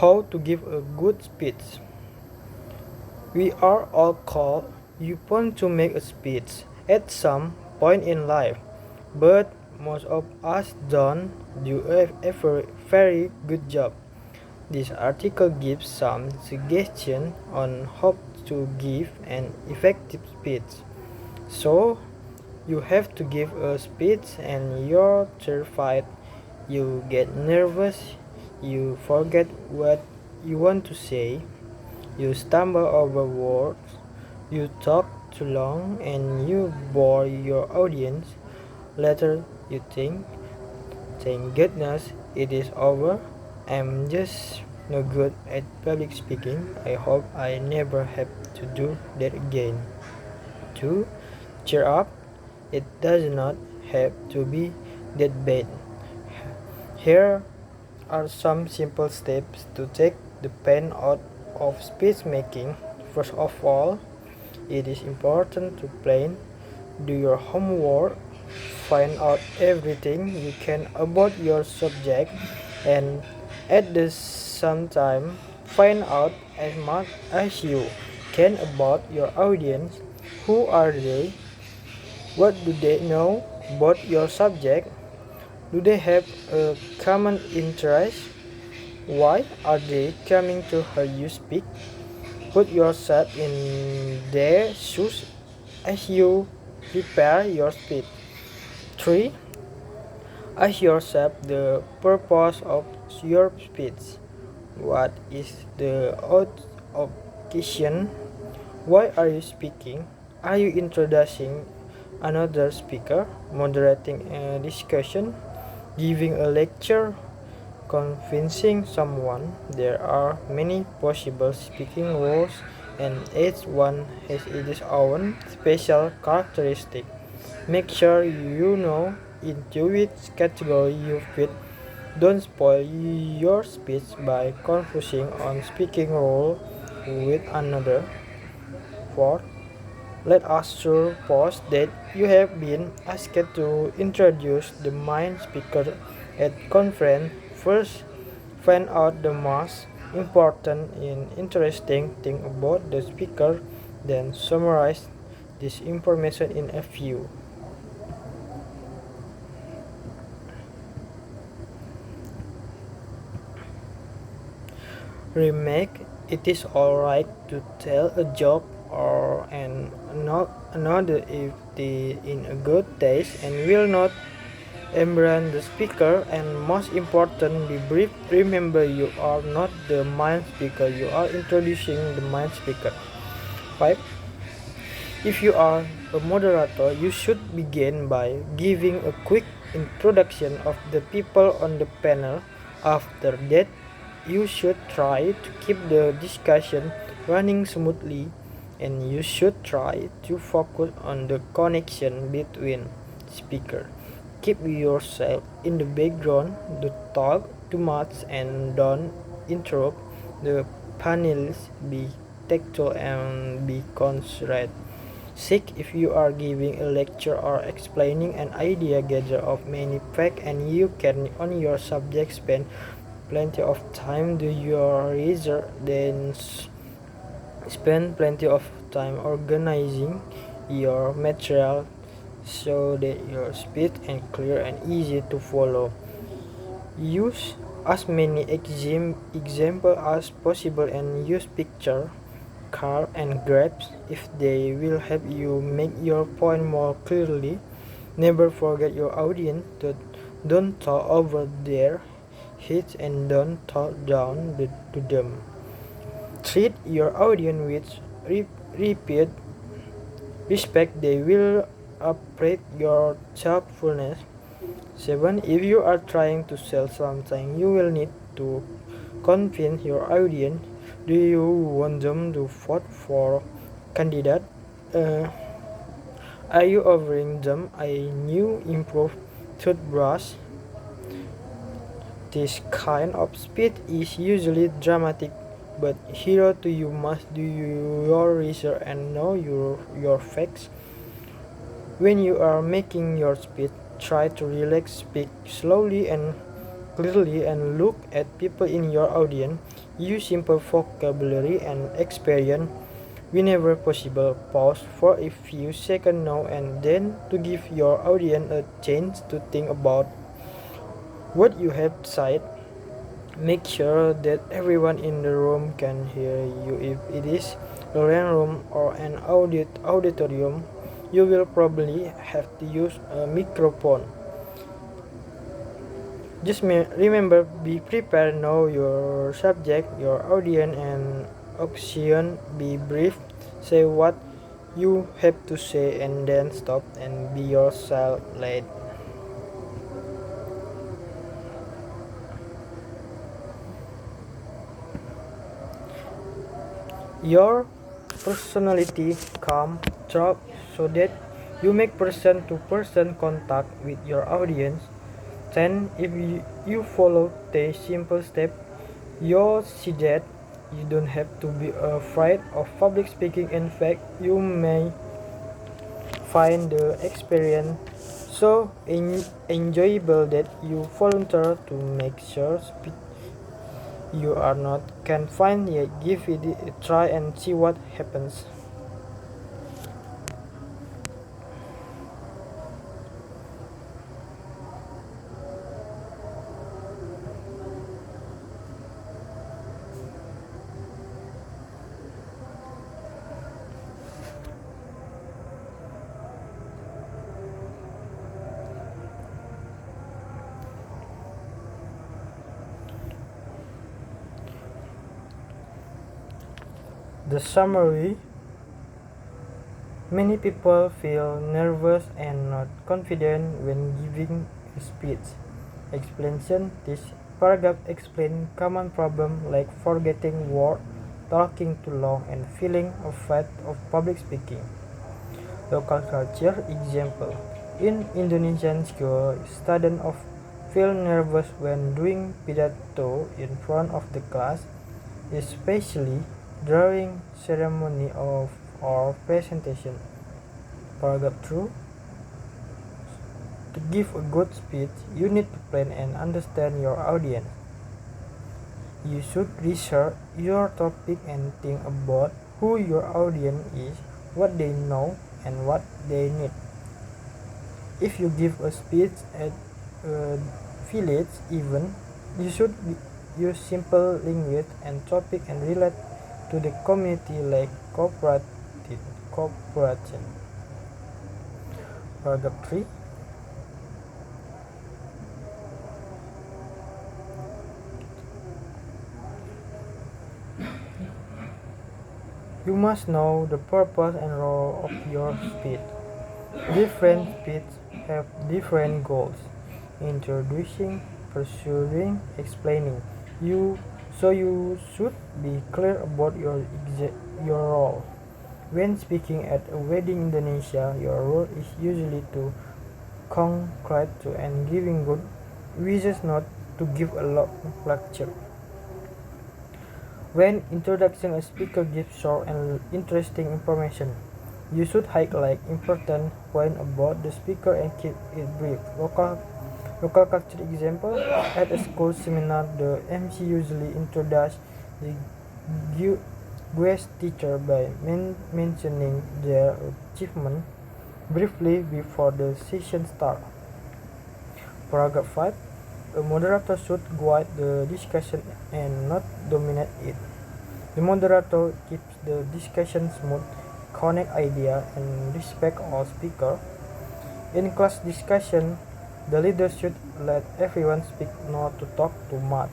How to give a good speech. We are all called upon to make a speech at some point in life, but most of us don't do a very good job. This article gives some suggestions on how to give an effective speech. So, you have to give a speech and you're terrified, you get nervous, you forget what you want to say, you stumble over words, you talk too long, and you bore your audience. Later, you think, thank goodness it is over. I'm just no good at public speaking. I hope I never have to do that again. 2. Cheer up. It does not have to be that bad. Here are some simple steps to take the pain out of speech making. First of all, it is important to plan, do your homework, find out everything you can about your subject, and at the same time, find out as much as you can about your audience. Who are they? What do they know about your subject? Do they have a common interest? Why are they coming to hear you speak? Put yourself in their shoes as you prepare your speech. 3. Ask yourself the purpose of your speech. What is the occasion? Why are you speaking? Are you introducing another speaker, moderating a discussion, giving a lecture, convincing someone? There are many possible speaking roles, and each one has its own special characteristic. Make sure you know into which category you fit. Don't spoil your speech by confusing one speaking role with another. 4. Let us suppose that you have been asked to introduce the main speaker at conference. First, find out the most important and interesting thing about the speaker, then summarize this information in a few. Remark, it is alright to tell a joke or another if they in a good taste and will not embarrass the speaker. And most important, be brief. Remember, you are not the main speaker, you are introducing the main speaker. 5. If you are a moderator, you should begin by giving a quick introduction of the people on the panel. After that, you should try to keep the discussion running smoothly, and you should try to focus on the connection between speakers. Keep yourself in the background, don't talk too much, and don't interrupt the panelists. Be tactful and be considerate. 6. If you are giving a lecture or explaining an idea, gather of many facts, and you can on your subject spend plenty of time do your research, then spend plenty of time organizing your material so that your speech is clear and easy to follow. Use as many examples as possible and use picture, card, and graphs if they will help you make your point more clearly. Never forget your audience. Don't talk over their heads and don't talk down to them. Treat your audience with repeat respect. They will appreciate your thoughtfulness. 7. If you are trying to sell something, you will need to convince your audience. Do you want them to vote for candidate? Are you offering them a new improved toothbrush? This kind of speech is usually dramatic, but here too you must do your research and know your facts. When you are making your speech, try to relax, speak slowly, and clearly and look at people in your audience. Use simple vocabulary and experience whenever possible. Pause for a few seconds now and then to give your audience a chance to think about what you have said. Make sure that everyone in the room can hear you. If it is a rain room or an auditorium, you will probably have to use a microphone. Just remember, be prepared, know your subject, your audience, and occasion. Be brief, say what you have to say, and then stop and be yourself late. Your personality come through so that you make person-to-person contact with your audience. Then, if you follow the simple step, you'll see that you don't have to be afraid of public speaking. In fact, you may find the experience so enjoyable that you volunteer to make sure you are not can find yet. Give it a try and see what happens. The summary: many people feel nervous and not confident when giving a speech. Explanation: this paragraph explains common problems like forgetting words, talking too long, and feeling afraid of public speaking. Local culture example: in Indonesian school, students often feel nervous when doing pidato in front of the class, especially during ceremony or presentation. Paragraph 2. To give a good speech, you need to plan and understand your audience. You should research your topic and think about who your audience is, what they know, and what they need. If you give a speech at a village event, you should use simple language and topic and relate to the community like cooperation. Paragraph 3. You must know the purpose and role of your speech. Different speeches have different goals: introducing, pursuing, explaining. You should be clear about your role. When speaking at a wedding in Indonesia, your role is usually to congratulate and giving good wishes, not to give a long lecture. When introducing, a speaker gives short and interesting information. You should highlight important points about the speaker and keep it brief. Local culture example: at a school seminar, the MC usually introduces the guest teacher by mentioning their achievement briefly before the session starts. Paragraph 5. A moderator should guide the discussion and not dominate it. The moderator keeps the discussion smooth, connect ideas, and respect all speakers. In class discussion, the leader should let everyone speak, not to talk too much.